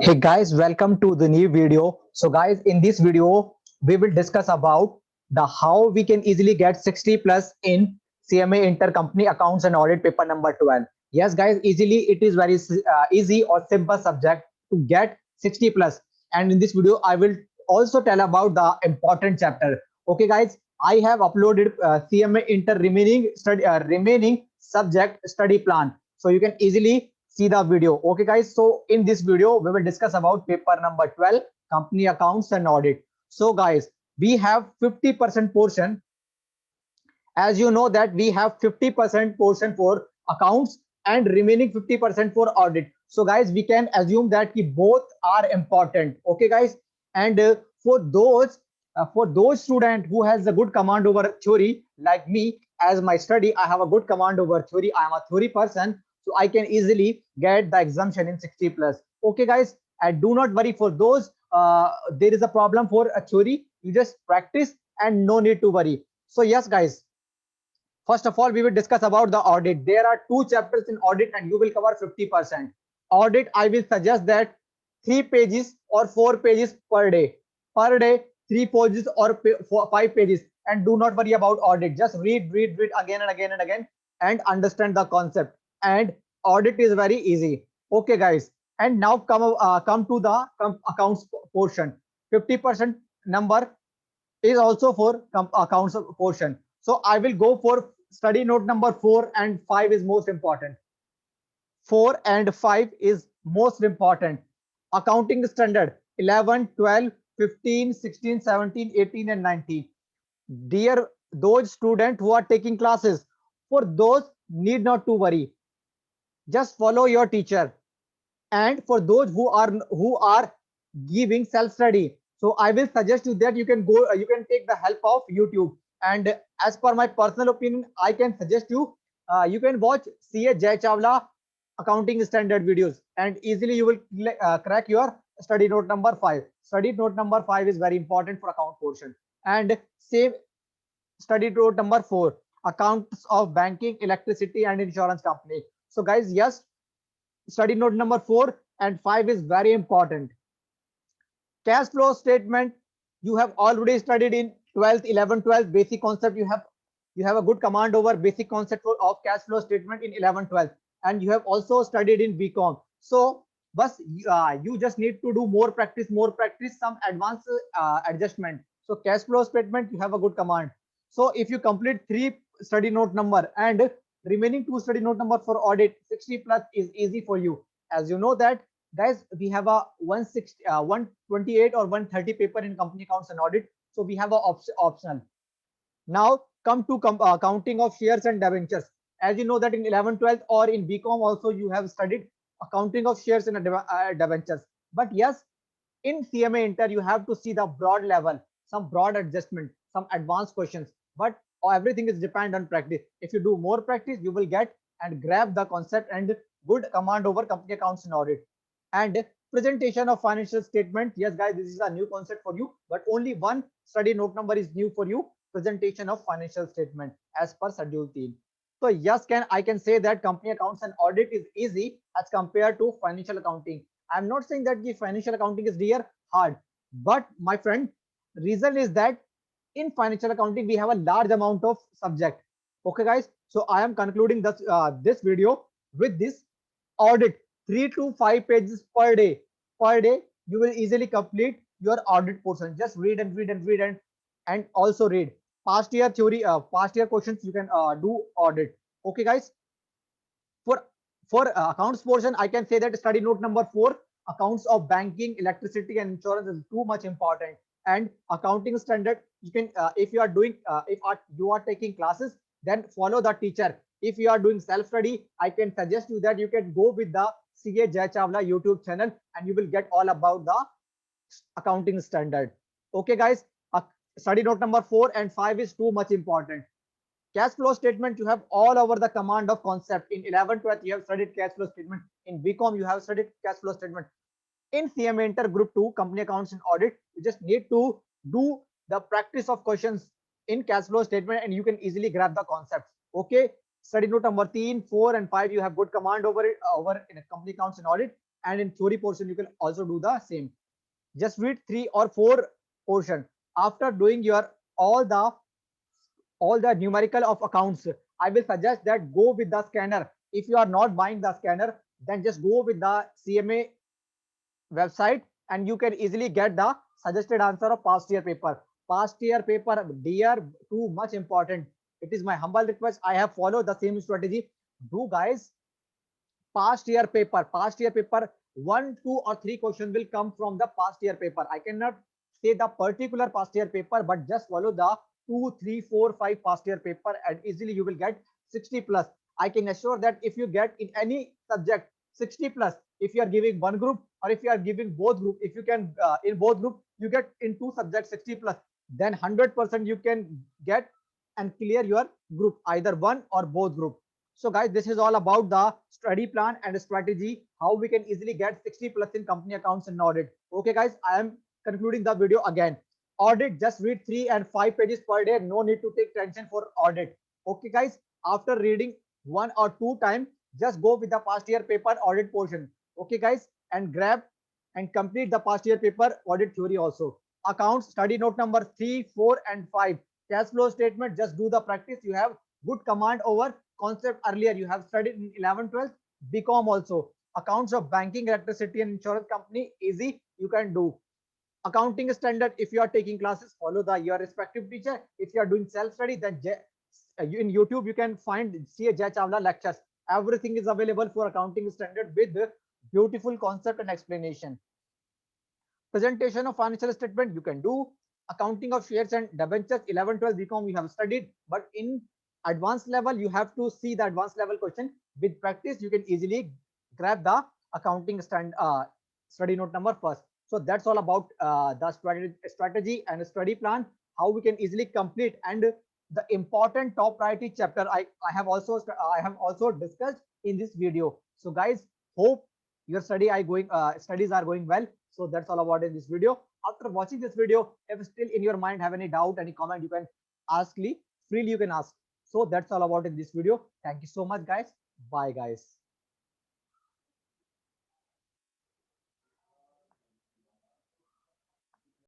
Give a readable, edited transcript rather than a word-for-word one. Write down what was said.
Hey guys, welcome to the new video. So guys, in this video, we will discuss about the how we can easily get 60 plus in CMA Intercompany Accounts and Audit paper number 12. Yes guys, easily it is very easy or simple subject to get 60 plus. And in this video, I will also tell about the important chapter. Okay guys, I have uploaded CMA Inter remaining subject study plan. So you can easily see the video. Okay guys, so in this video we will discuss about paper number 12, company accounts and audit. So guys, we have 50% portion. As you know that we have 50% portion for accounts and remaining 50% for audit. So guys, we can assume that both are important. Okay guys, and for those student who has a good command over theory like me, as my study I have a good command over theory, I am a theory person, so I can easily get the exemption in 60 plus. Okay guys, and do not worry for those there is a problem for a theory, you just practice and no need to worry. So yes guys, first of all, we will discuss about the audit. There are two chapters in audit and you will cover 50%. Audit, I will suggest that 3 pages or 4 pages per day. Per day, 3 pages or 5 pages. And do not worry about audit. Just read again and again and again and understand the concept. And audit is very easy. Okay, guys. And now come to the accounts portion. 50% number is also for accounts portion. So I will go for study note number 4 and 5 is most important. 4 and 5 is most important. Accounting standard 11, 12, 15, 16, 17, 18 and 19. Dear those students who are taking classes, for those need not to worry. Just follow your teacher. And for those who are giving self study, so I will suggest you that you can take the help of YouTube. And as per my personal opinion, I can suggest you you can watch CA Jay Chawla accounting standard videos and easily you will crack your study note number 5. Study note number 5 is very important for account portion. And same study note number 4, accounts of banking, electricity and insurance company. So guys, yes, study note number 4 and 5 is very important. Cash flow statement, you have already studied in 12th, 11th, 12th basic concept. You have a good command over basic concept of cash flow statement in 11th, 12th, and you have also studied in BCom. So bus you just need to do more practice, some advanced adjustment. So cash flow statement, you have a good command. So if you complete 3 study note number and remaining 2 study note number for audit, 60 plus is easy for you. As you know that guys, we have a 160 128 or 130 paper in company accounts and audit, so we have a optional. Now come to counting of shares and debentures. As you know that in 11 12 or in BCom also you have studied accounting of shares and debentures. But yes, in CMA Inter you have to see the broad level, some broad adjustment, some advanced questions. But everything is depend on practice. If you do more practice, you will get and grab the concept and good command over company accounts and audit. And presentation of financial statement, yes guys, this is a new concept for you, but only one study note number is new for you, presentation of financial statement as per schedule 3. So yes, I can say that company accounts and audit is easy as compared to financial accounting. I'm not saying that the financial accounting is dear hard, but my friend, reason is that in financial accounting we have a large amount of subject. Okay guys, so I am concluding this video with this. Audit 3 to 5 pages per day. Per day, you will easily complete your audit portion. Just read and read and read and also read past year theory, past year questions. You can do audit. Okay, guys. For accounts portion, I can say that study note number 4, accounts of banking, electricity, and insurance is too much important. And accounting standard, you can if you are doing you are taking classes, then follow the teacher. If you are doing self study, I can suggest you that you can go with the CA Jay Chawla YouTube channel and you will get all about the accounting standard. Okay, guys. Study note number 4 and 5 is too much important. Cash flow statement, you have all over the command of concept. In 11th, 12th, you have studied cash flow statement. In BCom, you have studied cash flow statement. In CMA Inter Group 2, company accounts and audit, you just need to do the practice of questions in cash flow statement and you can easily grab the concepts. Okay. Study note number 3, 4 and 5, you have good command over it, over in a company accounts and audit. and in theory portion you can also do the same. Just read 3 or 4 portion. After doing your all the numerical of accounts, I will suggest that go with the scanner. If you are not buying the scanner, then just go with the CMA website, and you can easily get the suggested answer of past year paper. Past year paper, dear, too much important. It is my humble request. I have followed the same strategy. Do guys, past year paper, 1, 2 or 3 questions will come from the past year paper. I cannot say the particular past year paper, but just follow the 2, 3, 4, 5 past year paper and easily you will get 60 plus. I can assure that if you get in any subject 60 plus, if you are giving one group or if you are giving both group, if you can in both group you get in 2 subjects 60 plus, then 100% you can get and clear your group, either one or both group. So guys, this is all about the study plan and strategy, how we can easily get 60 plus in company accounts and audit. Okay guys, I am concluding the video again. Audit, just read 3 and 5 pages per day. No need to take tension for audit. Okay guys, after reading 1 or 2 times, just go with the past year paper audit portion. Okay guys, and grab and complete the past year paper audit theory also. Accounts, study note number 3, 4 and 5. Cash flow statement, just do the practice. You have good command over concept earlier. You have studied in 11, 12, BCom also. Accounts of banking, electricity and insurance company, easy, you can do. Accounting standard, if you are taking classes, follow the your respective teacher. If you are doing self study, then in YouTube you can find CA Jai Chawla lectures. Everything is available for accounting standard with beautiful concept and explanation. Presentation of financial statement, you can do. Accounting of shares and debentures, 11, 12 BCom you have studied, but in advanced level you have to see the advanced level question. With practice you can easily grab the accounting study note number first. So that's all about the strategy and study plan, how we can easily complete. And the important top priority chapter I have also discussed in this video. So guys, hope your studies are going well. So that's all about in this video. After watching this video, if still in your mind have any doubt, any comment, you can freely you can ask. So that's all about in this video. Thank you so much guys. Bye guys.